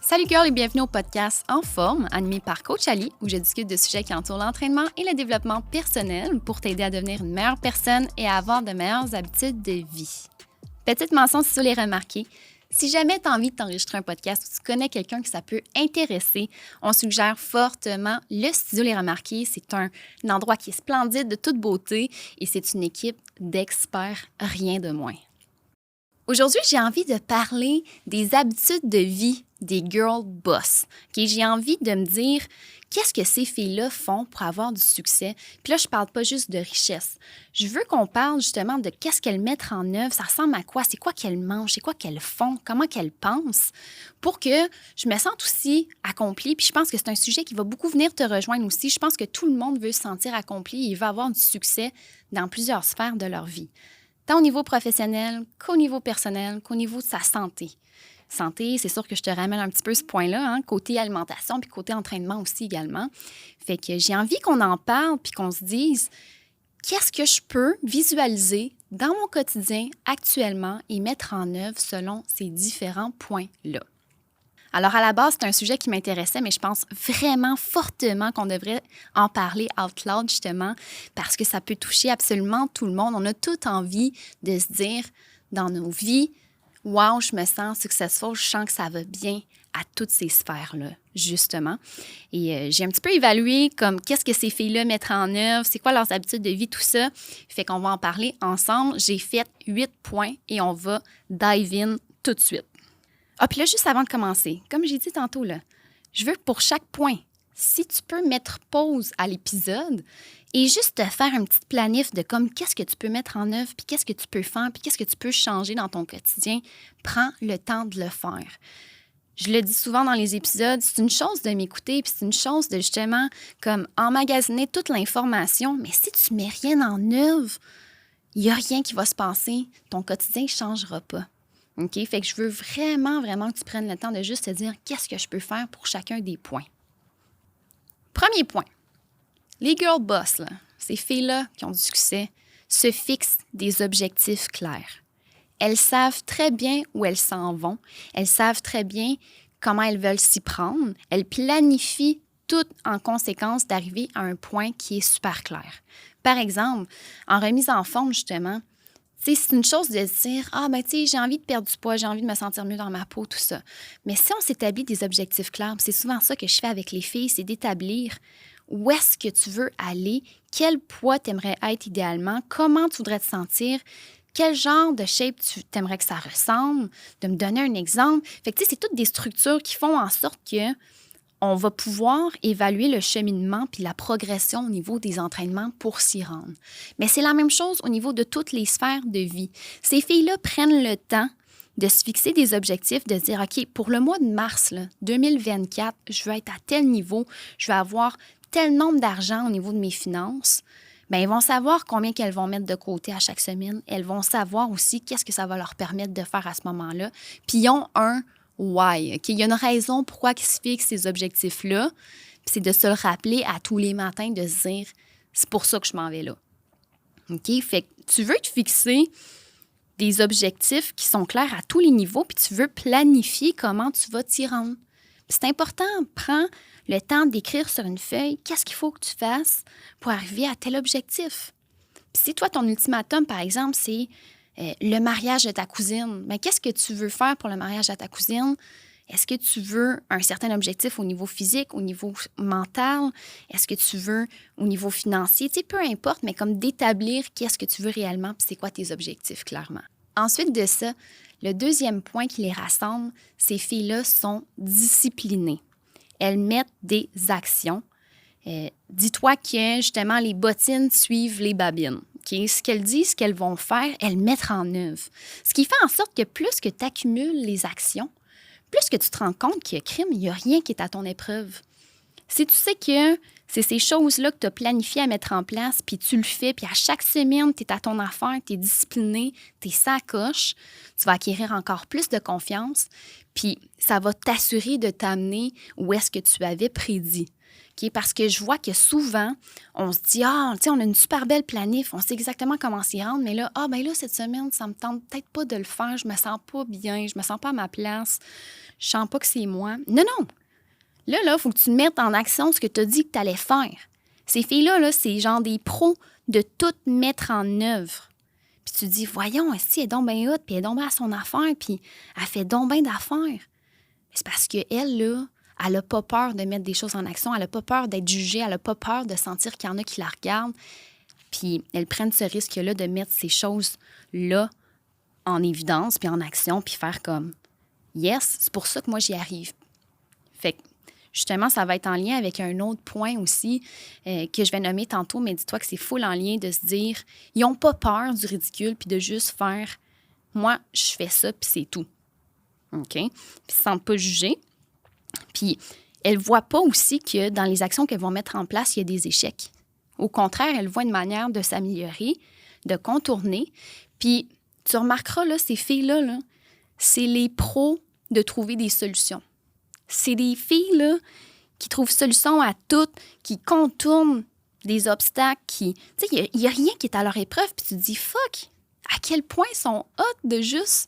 Salut girl et bienvenue au podcast En forme, animé par Coach Ali, où je discute de sujets qui entourent l'entraînement et le développement personnel pour t'aider à devenir une meilleure personne et à avoir de meilleures habitudes de vie. Petite mention si tu l'as remarqué, si jamais tu as envie de t'enregistrer un podcast ou tu connais quelqu'un que ça peut intéresser, on suggère fortement le Studio Les Remarqués. C'est un endroit qui est splendide, de toute beauté, et c'est une équipe d'experts, rien de moins. Aujourd'hui, j'ai envie de parler des habitudes de vie des girl boss. Okay? J'ai envie de me dire qu'est-ce que ces filles-là font pour avoir du succès. Puis là, je parle pas juste de richesse. Je veux qu'on parle justement de qu'est-ce qu'elles mettent en œuvre, ça ressemble à quoi, c'est quoi qu'elles mangent, c'est quoi qu'elles font, comment qu'elles pensent, pour que je me sente aussi accomplie. Puis je pense que c'est un sujet qui va beaucoup venir te rejoindre aussi. Je pense que tout le monde veut se sentir accompli et veut avoir du succès dans plusieurs sphères de leur vie. Tant au niveau professionnel qu'au niveau personnel, qu'au niveau de sa santé. Santé, c'est sûr que je te ramène un petit peu ce point-là, côté alimentation puis côté entraînement aussi également. Fait que j'ai envie qu'on en parle puis qu'on se dise qu'est-ce que je peux visualiser dans mon quotidien actuellement et mettre en œuvre selon ces différents points-là. Alors, à la base, c'est un sujet qui m'intéressait, mais je pense vraiment fortement qu'on devrait en parler out loud, justement, parce que ça peut toucher absolument tout le monde. On a toute envie de se dire, dans nos vies, « Wow, je me sens successful, je sens que ça va bien à toutes ces sphères-là, justement. » Et j'ai un petit peu évalué comme qu'est-ce que ces filles-là mettent en œuvre, c'est quoi leurs habitudes de vie, tout ça. Fait qu'on va en parler ensemble. J'ai fait 8 points et on va dive in tout de suite. Ah, puis là, juste avant de commencer, comme j'ai dit tantôt, là, je veux que pour chaque point, si tu peux mettre pause à l'épisode et juste te faire un petit planif de comme qu'est-ce que tu peux mettre en œuvre, puis qu'est-ce que tu peux faire, puis qu'est-ce que tu peux changer dans ton quotidien, prends le temps de le faire. Je le dis souvent dans les épisodes, c'est une chose de m'écouter, puis c'est une chose de justement comme emmagasiner toute l'information, mais si tu mets rien en œuvre, il n'y a rien qui va se passer, ton quotidien ne changera pas. OK? Fait que je veux vraiment que tu prennes le temps de juste te dire qu'est-ce que je peux faire pour chacun des points. Premier point. Les girl boss, là, ces filles-là qui ont du succès, se fixent des objectifs clairs. Elles savent très bien où elles s'en vont. Elles savent très bien comment elles veulent s'y prendre. Elles planifient tout en conséquence d'arriver à un point qui est super clair. Par exemple, en remise en forme, justement, c'est une chose de dire « Ah, ben tu sais, j'ai envie de perdre du poids, j'ai envie de me sentir mieux dans ma peau, tout ça. » Mais si on s'établit des objectifs clairs, c'est souvent ça que je fais avec les filles, c'est d'établir où est-ce que tu veux aller, quel poids tu aimerais être idéalement, comment tu voudrais te sentir, quel genre de shape tu aimerais que ça ressemble, de me donner un exemple. Fait que tu sais, c'est toutes des structures qui font en sorte que on va pouvoir évaluer le cheminement puis la progression au niveau des entraînements pour s'y rendre. Mais c'est la même chose au niveau de toutes les sphères de vie. Ces filles-là prennent le temps de se fixer des objectifs, de dire, OK, pour le mois de mars là, 2024, je veux être à tel niveau, je vais avoir tel nombre d'argent au niveau de mes finances. Bien, ils vont savoir combien qu'elles vont mettre de côté à chaque semaine. Elles vont savoir aussi qu'est-ce que ça va leur permettre de faire à ce moment-là. Puis ils ont un why. Okay? Il y a une raison pourquoi ils se fixent ces objectifs-là. Puis c'est de se le rappeler à tous les matins, de se dire, c'est pour ça que je m'en vais là. OK? Fait que tu veux te fixer des objectifs qui sont clairs à tous les niveaux, puis tu veux planifier comment tu vas t'y rendre. Puis c'est important, prends le temps d'écrire sur une feuille qu'est-ce qu'il faut que tu fasses pour arriver à tel objectif. Puis si toi, ton ultimatum, par exemple, c'est le mariage de ta cousine, bien, qu'est-ce que tu veux faire pour le mariage de ta cousine? Est-ce que tu veux un certain objectif au niveau physique, au niveau mental? Est-ce que tu veux au niveau financier? Tu sais, peu importe, mais comme d'établir qu'est-ce que tu veux réellement puis c'est quoi tes objectifs, clairement. Ensuite de ça, le deuxième point qui les rassemble, ces filles-là sont disciplinées. Elles mettent des actions. Dis-toi que, justement, les bottines suivent les babines. Okay? Ce qu'elles disent, ce qu'elles vont faire, elles mettent en œuvre. Ce qui fait en sorte que plus que tu accumules les actions, plus que tu te rends compte qu'il y a crime, il n'y a rien qui est à ton épreuve. Si tu sais que c'est ces choses-là que tu as planifié à mettre en place, puis tu le fais, puis à chaque semaine, tu es à ton affaire, tu es discipliné, tu es sacoche, tu vas acquérir encore plus de confiance, puis ça va t'assurer de t'amener où est-ce que tu avais prédit. Okay? Parce que je vois que souvent, on se dit, ah, tu sais, on a une super belle planif, on sait exactement comment s'y rendre, mais là, cette semaine, ça me tente peut-être pas de le faire, je me sens pas bien, je me sens pas à ma place, je sens pas que c'est moi. Non, non! Là, il faut que tu mettes en action ce que tu as dit que tu allais faire. Ces filles-là, là, c'est genre des pros de tout mettre en œuvre. Puis tu te dis, voyons, elle est donc bien haute, puis elle est donc bien à son affaire, puis elle fait donc bien d'affaires. C'est parce qu'elle, là, elle n'a pas peur de mettre des choses en action, elle n'a pas peur d'être jugée, elle n'a pas peur de sentir qu'il y en a qui la regardent. Puis elles prennent ce risque-là de mettre ces choses-là en évidence, puis en action, puis faire comme « Yes, c'est pour ça que moi, j'y arrive. » Fait que, justement, ça va être en lien avec un autre point aussi que je vais nommer tantôt, mais dis-toi que c'est full en lien de se dire « Ils n'ont pas peur du ridicule, puis de juste faire « Moi, je fais ça, puis c'est tout. » OK? Puis ils ne se sentent pas jugés. Puis, elles ne voient pas aussi que dans les actions qu'elles vont mettre en place, il y a des échecs. Au contraire, elles voient une manière de s'améliorer, de contourner. Puis, tu remarqueras, là, ces filles-là, là, c'est les pros de trouver des solutions. C'est des filles là, qui trouvent solution à tout, qui contournent des obstacles, qui... Tu sais, il n'y a rien qui est à leur épreuve, puis tu te dis « Fuck! À quel point ils sont hot de juste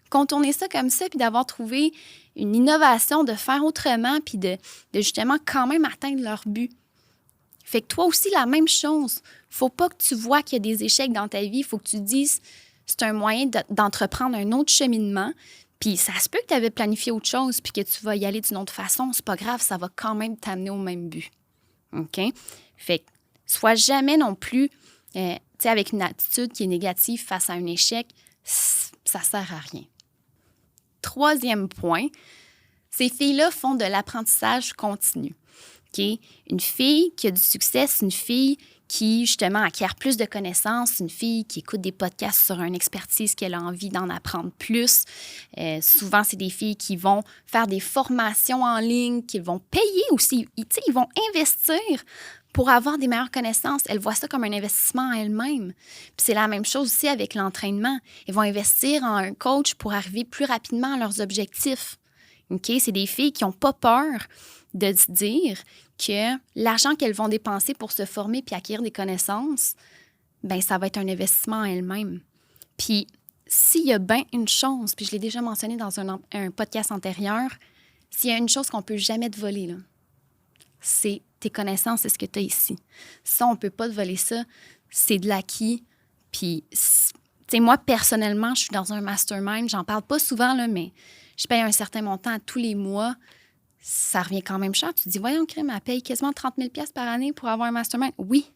contourner ça comme ça, puis d'avoir trouvé une innovation, de faire autrement, puis de justement quand même atteindre leur but. » Fait que toi aussi, la même chose. Faut pas que tu vois qu'il y a des échecs dans ta vie. Faut que tu dises c'est un moyen d'entreprendre un autre cheminement. Puis ça se peut que tu avais planifié autre chose puis que tu vas y aller d'une autre façon. C'est pas grave, ça va quand même t'amener au même but. OK? Fait que sois jamais non plus, tu sais, avec une attitude qui est négative face à un échec. Ça sert à rien. Troisième point, ces filles-là font de l'apprentissage continu. Okay? Une fille qui a du succès, c'est une fille qui, justement, acquiert plus de connaissances, une fille qui écoute des podcasts sur une expertise qu'elle a envie d'en apprendre plus. Souvent, c'est des filles qui vont faire des formations en ligne, qui vont payer aussi. Ils vont investir pour avoir des meilleures connaissances. Elles voient ça comme un investissement en elles-mêmes. Puis c'est la même chose aussi avec l'entraînement. Elles vont investir en un coach pour arriver plus rapidement à leurs objectifs. Okay? C'est des filles qui n'ont pas peur de se dire que l'argent qu'elles vont dépenser pour se former puis acquérir des connaissances, bien, ça va être un investissement en elles-mêmes. Puis, s'il y a bien une chose, puis je l'ai déjà mentionné dans un podcast antérieur, s'il y a une chose qu'on ne peut jamais te voler, là, c'est tes connaissances, c'est ce que tu as ici. Ça, on ne peut pas te voler ça. C'est de l'acquis. Puis, tu sais, moi, personnellement, je suis dans un mastermind. J'en parle pas souvent, là, mais je paye un certain montant à tous les mois. Ça revient quand même cher. Tu te dis, voyons, crème, elle paye quasiment 30 000 $ par année pour avoir un mastermind. Oui,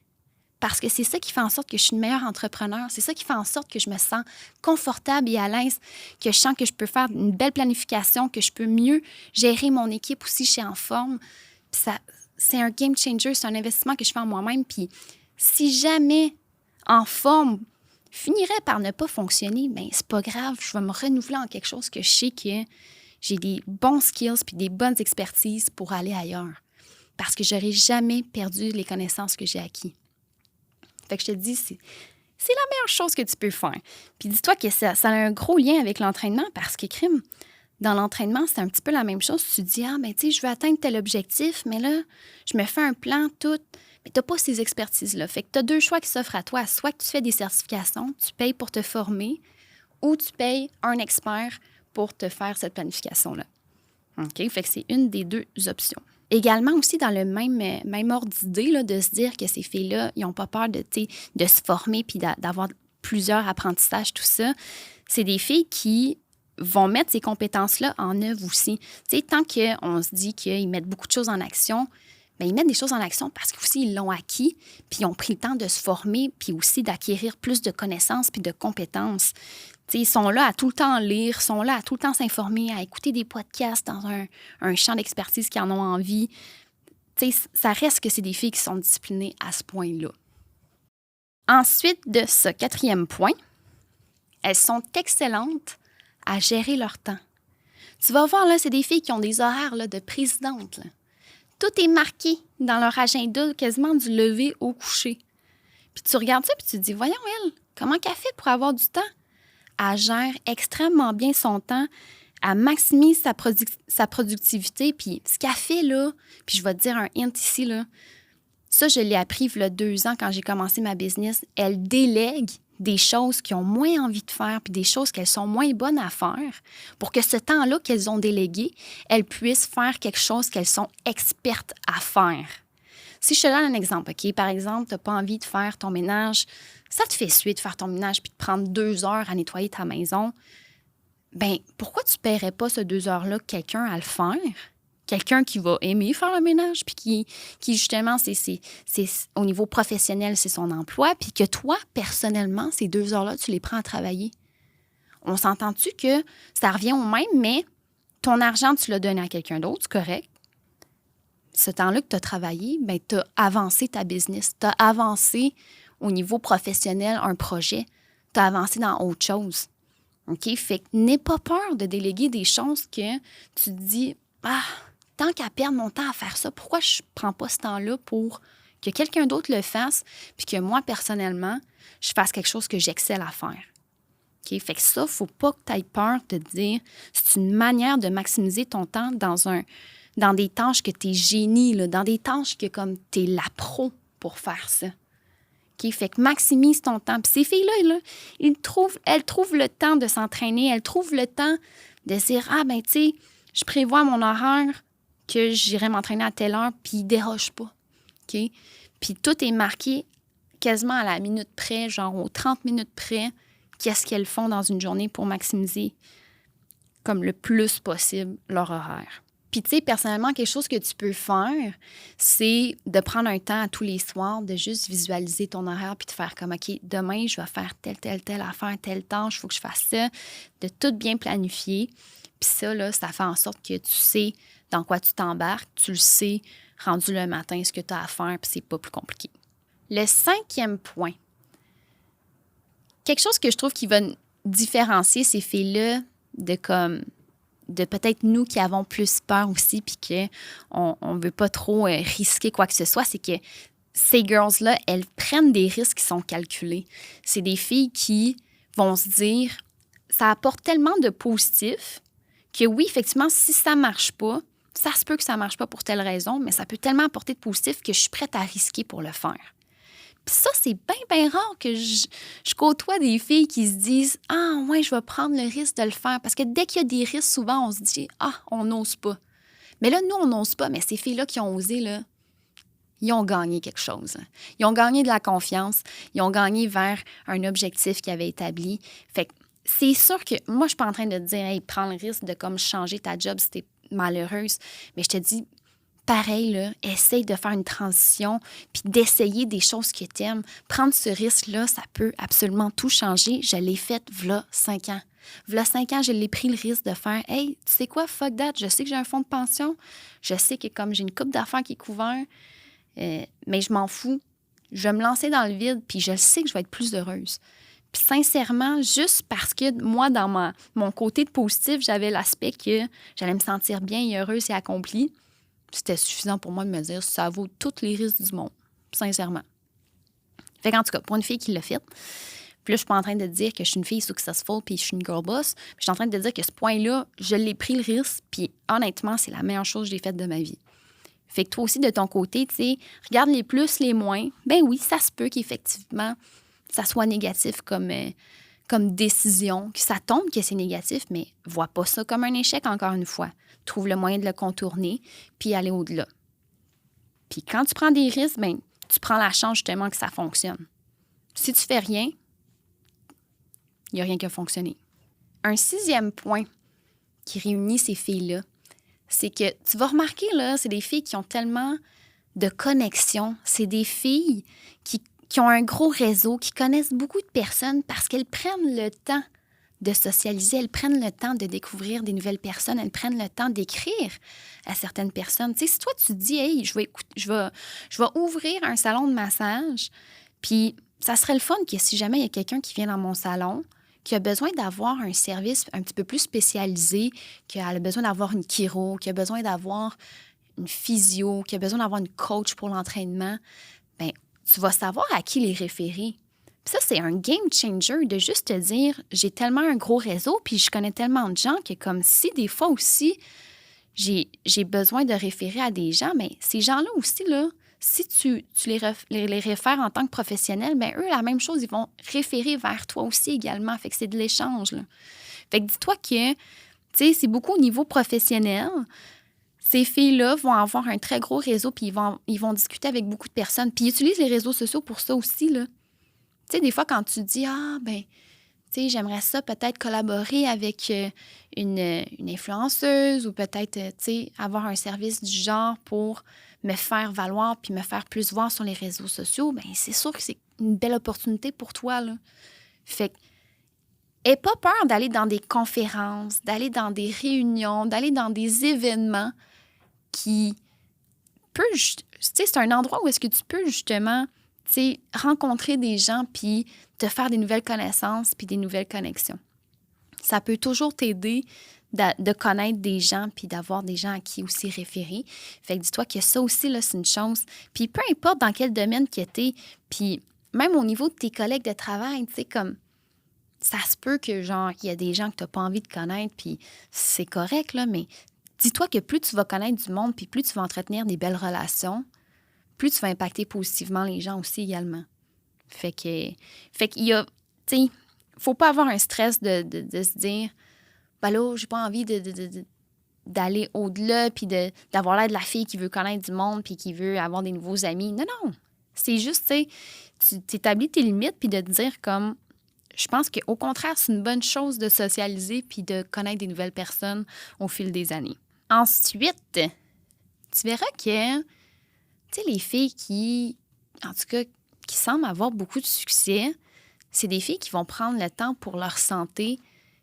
parce que c'est ça qui fait en sorte que je suis une meilleure entrepreneur. C'est ça qui fait en sorte que je me sens confortable et à l'aise, que je sens que je peux faire une belle planification, que je peux mieux gérer mon équipe aussi, je suis en forme. Puis ça, c'est un game changer, c'est un investissement que je fais en moi-même. Puis si jamais en forme finirait par ne pas fonctionner, bien, c'est pas grave, je vais me renouveler en quelque chose que je sais que j'ai des bons skills puis des bonnes expertises pour aller ailleurs. Parce que je n'aurai jamais perdu les connaissances que j'ai acquises. Fait que je te dis, c'est la meilleure chose que tu peux faire. Puis dis-toi que ça a un gros lien avec l'entraînement parce que, crime, dans l'entraînement, c'est un petit peu la même chose. Tu te dis, ben tu sais, je veux atteindre tel objectif, mais là, je me fais un plan, tout. Mais tu n'as pas ces expertises-là. Fait que tu as deux choix qui s'offrent à toi. Soit que tu fais des certifications, tu payes pour te former, ou tu payes un expert pour te faire cette planification-là. OK? Fait que c'est une des deux options. Également aussi dans le même ordre d'idée, là, de se dire que ces filles-là, ils n'ont pas peur de se former puis d'avoir plusieurs apprentissages, tout ça. C'est des filles qui vont mettre ces compétences-là en œuvre aussi. Tu sais, tant qu'on se dit qu'ils mettent beaucoup de choses en action, bien, ils mettent des choses en action parce qu'ils l'ont acquis, puis ils ont pris le temps de se former, puis aussi d'acquérir plus de connaissances puis de compétences. T'sais, ils sont là à tout le temps lire, sont là à tout le temps s'informer, à écouter des podcasts dans un champ d'expertise qu'ils en ont envie. T'sais, ça reste que c'est des filles qui sont disciplinées à ce point-là. Ensuite de ce quatrième point, elles sont excellentes à gérer leur temps. Tu vas voir, là, c'est des filles qui ont des horaires là, de présidente. Là. Tout est marqué dans leur agenda, quasiment du lever au coucher. Puis tu regardes ça, puis tu te dis, voyons, elle, comment qu'elle fait pour avoir du temps? Elle gère extrêmement bien son temps. Elle maximise sa productivité, puis ce qu'elle fait, là, puis je vais te dire un hint ici, là, ça, je l'ai appris il y a 2 ans quand j'ai commencé ma business. Elle délègue des choses qu'ils ont moins envie de faire puis des choses qu'elles sont moins bonnes à faire pour que ce temps-là qu'elles ont délégué, elles puissent faire quelque chose qu'elles sont expertes à faire. Si je te donne un exemple, OK? Par exemple, tu n'as pas envie de faire ton ménage, ça te fait suer de faire ton ménage puis de prendre 2 heures à nettoyer ta maison. Bien, pourquoi tu ne paierais pas ces 2 heures-là quelqu'un à le faire? Quelqu'un qui va aimer faire le ménage, puis qui justement, c'est au niveau professionnel, c'est son emploi, puis que toi, personnellement, ces 2 heures-là, tu les prends à travailler. On s'entend-tu que ça revient au même, mais ton argent, tu l'as donné à quelqu'un d'autre, c'est correct. Ce temps-là que tu as travaillé, bien, tu as avancé ta business, tu as avancé au niveau professionnel un projet, tu as avancé dans autre chose. OK? Fait que n'aie pas peur de déléguer des choses que tu te dis, tant qu'à perdre mon temps à faire ça, pourquoi je ne prends pas ce temps-là pour que quelqu'un d'autre le fasse puis que moi, personnellement, je fasse quelque chose que j'excelle à faire. OK? Fait que ça, il ne faut pas que tu aies peur de te dire c'est une manière de maximiser ton temps dans des tâches que tu es génie, là, dans des tâches que comme tu es la pro pour faire ça. OK? Fait que maximise ton temps. Puis ces filles-là, elles trouvent le temps de s'entraîner, elles trouvent le temps de se dire tu sais, je prévois mon horaire que j'irai m'entraîner à telle heure, puis il ne déroge pas. OK? Puis tout est marqué quasiment à la minute près, genre aux 30 minutes près, qu'est-ce qu'elles font dans une journée pour maximiser comme le plus possible leur horaire. Puis tu sais, personnellement, quelque chose que tu peux faire, c'est de prendre un temps à tous les soirs, de juste visualiser ton horaire puis de faire comme, OK, demain, je vais faire telle affaire, telle tâche, il faut que je fasse ça, de tout bien planifier. Puis ça, là, ça fait en sorte que tu sais dans quoi tu t'embarques, tu le sais, rendu le matin, ce que tu as à faire, puis c'est pas plus compliqué. Le 5e point, quelque chose que je trouve qui va différencier ces filles-là de peut-être nous qui avons plus peur aussi, puis qu'on ne veut pas trop risquer quoi que ce soit, c'est que ces girls-là, elles prennent des risques qui sont calculés. C'est des filles qui vont se dire, ça apporte tellement de positif que oui, effectivement, si ça ne marche pas, ça se peut que ça ne marche pas pour telle raison, mais ça peut tellement apporter de positif que je suis prête à risquer pour le faire. Puis ça, c'est bien rare que je côtoie des filles qui se disent « Ah, ouais, je vais prendre le risque de le faire. » Parce que dès qu'il y a des risques, souvent, on se dit « Ah, on n'ose pas. » Mais là, nous, on n'ose pas. Mais ces filles-là qui ont osé, là, ils ont gagné quelque chose. Ils ont gagné de la confiance. Ils ont gagné vers un objectif qu'ils avaient établi. Fait que c'est sûr que moi, je suis pas en train de te dire « Hey, prends le risque de comme changer ta job si t'es malheureuse. » Mais je te dis, pareil, là, essaye de faire une transition puis d'essayer des choses que tu aimes. Prendre ce risque-là, ça peut absolument tout changer. Je l'ai fait v'là 5 ans. V'là 5 ans, je l'ai pris le risque de faire « Hey, tu sais quoi, fuck that, je sais que j'ai un fonds de pension. Je sais que comme j'ai une coupe d'affaires qui est couverte, mais je m'en fous. Je vais me lancer dans le vide puis je sais que je vais être plus heureuse. » Puis sincèrement, juste parce que moi, dans mon côté de positif, j'avais l'aspect que j'allais me sentir bien et heureuse et accomplie, c'était suffisant pour moi de me dire ça vaut tous les risques du monde, sincèrement. Fait qu'en tout cas, pour une fille qui l'a fait, puis là, je suis pas en train de dire que je suis une fille successful puis je suis une girl boss, puis je suis en train de dire que ce point-là, je l'ai pris le risque, puis honnêtement, c'est la meilleure chose que j'ai faite de ma vie. Fait que toi aussi, de ton côté, tu sais, regarde les plus, les moins. Ben oui, ça se peut qu'effectivement, ça soit négatif comme décision, que ça tombe que c'est négatif, mais vois pas ça comme un échec, encore une fois. Trouve le moyen de le contourner, puis aller au-delà. Puis quand tu prends des risques, ben, tu prends la chance justement que ça fonctionne. Si tu fais rien, il n'y a rien qui a fonctionné. Un 6e point qui réunit ces filles-là, c'est que tu vas remarquer, là, c'est des filles qui ont tellement de connexions. C'est des filles qui ont un gros réseau, qui connaissent beaucoup de personnes parce qu'elles prennent le temps de socialiser, elles prennent le temps de découvrir des nouvelles personnes, elles prennent le temps d'écrire à certaines personnes. Tu sais, si toi, tu te dis « Hey, je vais ouvrir un salon de massage », puis ça serait le fun que si jamais il y a quelqu'un qui vient dans mon salon, qui a besoin d'avoir un service un petit peu plus spécialisé, qui a besoin d'avoir une chiro, qui a besoin d'avoir une physio, qui a besoin d'avoir une coach pour l'entraînement, bien, tu vas savoir à qui les référer. Puis Puis ça, c'est un game changer de juste te dire, j'ai tellement un gros réseau, puis je connais tellement de gens que comme si des fois aussi, j'ai besoin de référer à des gens, mais ces gens-là aussi, là, si tu les réfères en tant que professionnel, bien eux, la même chose, ils vont référer vers toi aussi également. Fait que c'est de l'échange, là. Fait que dis-toi que, tu sais, c'est beaucoup au niveau professionnel. Ces filles-là vont avoir un très gros réseau, puis ils vont discuter avec beaucoup de personnes. Puis ils utilisent les réseaux sociaux pour ça aussi, là. Tu sais, des fois, quand tu dis, tu sais, j'aimerais ça peut-être collaborer avec une influenceuse ou peut-être, tu sais, avoir un service du genre pour me faire valoir puis me faire plus voir sur les réseaux sociaux, bien, c'est sûr que c'est une belle opportunité pour toi, là. Fait que, aie pas peur d'aller dans des conférences, d'aller dans des réunions, d'aller dans des événements qui peut, tu sais, c'est un endroit où est-ce que tu peux justement, tu sais, rencontrer des gens puis te faire des nouvelles connaissances puis des nouvelles connexions. Ça peut toujours t'aider de connaître des gens puis d'avoir des gens à qui aussi référer. Fait que dis-toi que ça aussi, là, c'est une chose. Puis peu importe dans quel domaine que t'es, puis même au niveau de tes collègues de travail, tu sais, comme ça se peut que, genre, il y a des gens que tu n'as pas envie de connaître, puis c'est correct, là, mais dis-toi que plus tu vas connaître du monde, puis plus tu vas entretenir des belles relations, plus tu vas impacter positivement les gens aussi également. Fait qu'il y a, tu sais, faut pas avoir un stress de se dire, ben là, j'ai pas envie d'aller au-delà, puis d'avoir l'air de la fille qui veut connaître du monde, puis qui veut avoir des nouveaux amis. Non, non. C'est juste, tu sais, tu t'établis tes limites, puis de te dire comme, je pense qu'au contraire, c'est une bonne chose de socialiser puis de connaître des nouvelles personnes au fil des années. Ensuite, tu verras que, tu sais, les filles qui, en tout cas, qui semblent avoir beaucoup de succès, c'est des filles qui vont prendre le temps pour leur santé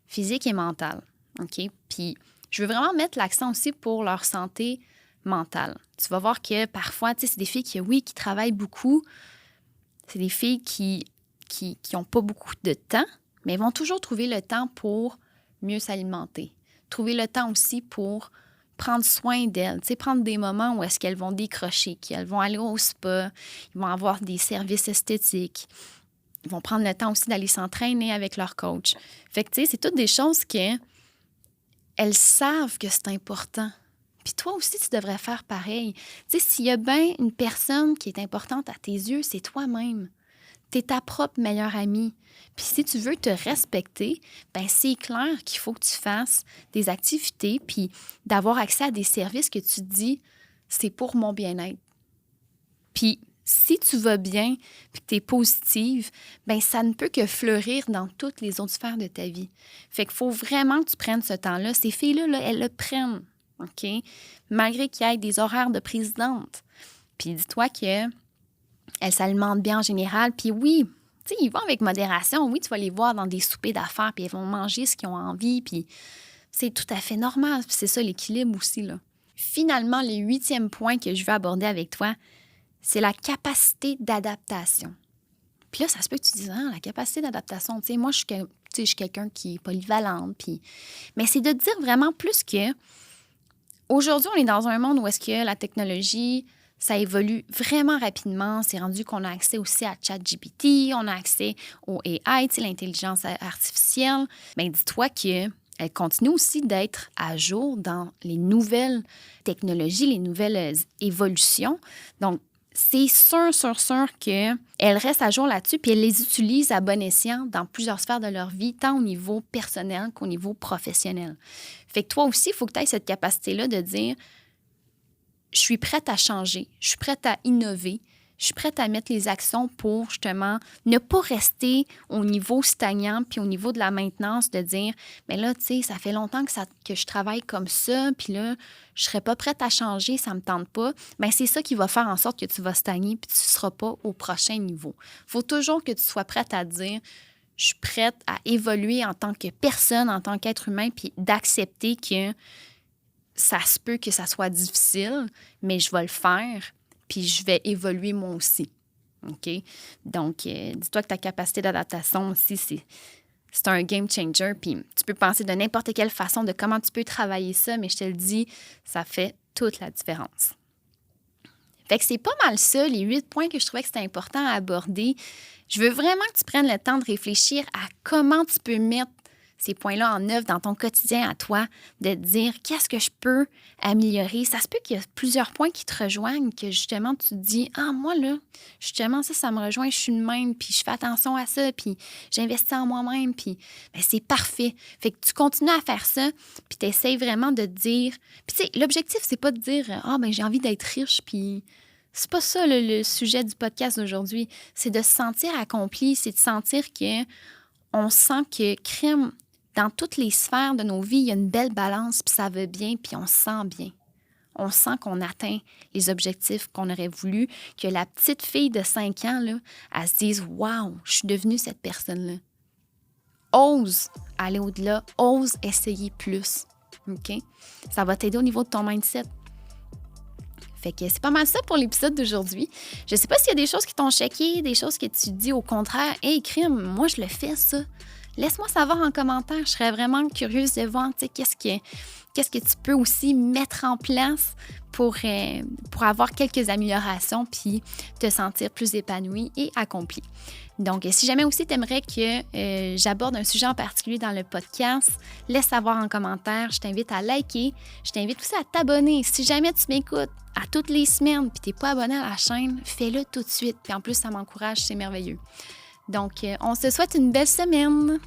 physique et mentale. OK? Puis, je veux vraiment mettre l'accent aussi pour leur santé mentale. Tu vas voir que parfois, tu sais, c'est des filles qui, oui, qui travaillent beaucoup. C'est des filles qui n'ont pas beaucoup de temps, mais elles vont toujours trouver le temps pour mieux s'alimenter. Trouver le temps aussi pour prendre soin d'elles, tu sais, prendre des moments où est-ce qu'elles vont décrocher, qu'elles vont aller au spa, ils vont avoir des services esthétiques. Ils vont prendre le temps aussi d'aller s'entraîner avec leur coach. Fait que, tu sais, c'est toutes des choses qu'elles savent que c'est important. Puis toi aussi, tu devrais faire pareil. Tu sais, s'il y a bien une personne qui est importante à tes yeux, c'est toi-même. Tu es ta propre meilleure amie. Puis si tu veux te respecter, bien c'est clair qu'il faut que tu fasses des activités puis d'avoir accès à des services que tu te dis, c'est pour mon bien-être. Puis si tu vas bien puis que tu es positive, bien ça ne peut que fleurir dans toutes les autres sphères de ta vie. Fait qu'il faut vraiment que tu prennes ce temps-là. Ces filles-là, là, elles le prennent, OK? Malgré qu'il y ait des horaires de présidente. Puis dis-toi que elles s'alimentent bien en général. Puis oui, tu sais, ils vont avec modération. Oui, tu vas les voir dans des soupers d'affaires, puis elles vont manger ce qu'ils ont envie, puis c'est tout à fait normal. Puis c'est ça, l'équilibre aussi, là. Finalement, le 8e point que je veux aborder avec toi, c'est la capacité d'adaptation. Puis là, ça se peut que tu dises, la capacité d'adaptation, tu sais, moi, je suis quelqu'un qui est polyvalente, puis... Mais c'est de dire vraiment plus que... Aujourd'hui, on est dans un monde où est-ce que la technologie... Ça évolue vraiment rapidement. C'est rendu qu'on a accès aussi à ChatGPT, on a accès au AI, l'intelligence artificielle. Bien, dis-toi qu'elle continue aussi d'être à jour dans les nouvelles technologies, les nouvelles évolutions. Donc, c'est sûr qu'elle reste à jour là-dessus, puis elle les utilise à bon escient dans plusieurs sphères de leur vie, tant au niveau personnel qu'au niveau professionnel. Fait que toi aussi, il faut que tu aies cette capacité-là de dire... Je suis prête à changer, je suis prête à innover, je suis prête à mettre les actions pour justement ne pas rester au niveau stagnant puis au niveau de la maintenance de dire, mais là, tu sais, ça fait longtemps que je travaille comme ça, puis là, je serais pas prête à changer, ça me tente pas. Bien, c'est ça qui va faire en sorte que tu vas stagner puis tu seras pas au prochain niveau. Il faut toujours que tu sois prête à dire, je suis prête à évoluer en tant que personne, en tant qu'être humain, puis d'accepter que ça se peut que ça soit difficile, mais je vais le faire, puis je vais évoluer moi aussi. OK? Donc, dis-toi que ta capacité d'adaptation aussi, c'est un game changer, puis tu peux penser de n'importe quelle façon de comment tu peux travailler ça, mais je te le dis, ça fait toute la différence. Fait que c'est pas mal ça, les 8 points que je trouvais que c'était important à aborder. Je veux vraiment que tu prennes le temps de réfléchir à comment tu peux mettre ces points-là en œuvre dans ton quotidien à toi, de te dire qu'est-ce que je peux améliorer. Ça se peut qu'il y a plusieurs points qui te rejoignent, que justement tu te dis « Ah, moi là, justement ça me rejoint, je suis de même, puis je fais attention à ça, puis j'investis en moi-même, puis ben, c'est parfait. » Fait que tu continues à faire ça, puis tu essaies vraiment de te dire... Puis tu sais, l'objectif, c'est pas de dire « Ah, ben j'ai envie d'être riche, puis... » C'est pas ça le sujet du podcast d'aujourd'hui. C'est de se sentir accompli, c'est de sentir que on sent que crème, dans toutes les sphères de nos vies, il y a une belle balance, puis ça va bien, puis on se sent bien. On sent qu'on atteint les objectifs qu'on aurait voulu, que la petite fille de 5 ans, là, elle se dise « Wow, je suis devenue cette personne-là. » Ose aller au-delà, ose essayer plus. OK? Ça va t'aider au niveau de ton mindset. Fait que c'est pas mal ça pour l'épisode d'aujourd'hui. Je sais pas s'il y a des choses qui t'ont choqué, des choses que tu dis au contraire. « Hey, crime, moi, je le fais, ça. » Laisse-moi savoir en commentaire. Je serais vraiment curieuse de voir qu'est-ce que tu peux aussi mettre en place pour avoir quelques améliorations puis te sentir plus épanoui et accompli. Donc, si jamais aussi tu aimerais que j'aborde un sujet en particulier dans le podcast, laisse savoir en commentaire. Je t'invite à liker. Je t'invite aussi à t'abonner. Si jamais tu m'écoutes à toutes les semaines puis tu n'es pas abonné à la chaîne, fais-le tout de suite. Puis en plus, ça m'encourage, c'est merveilleux. Donc, on se souhaite une belle semaine.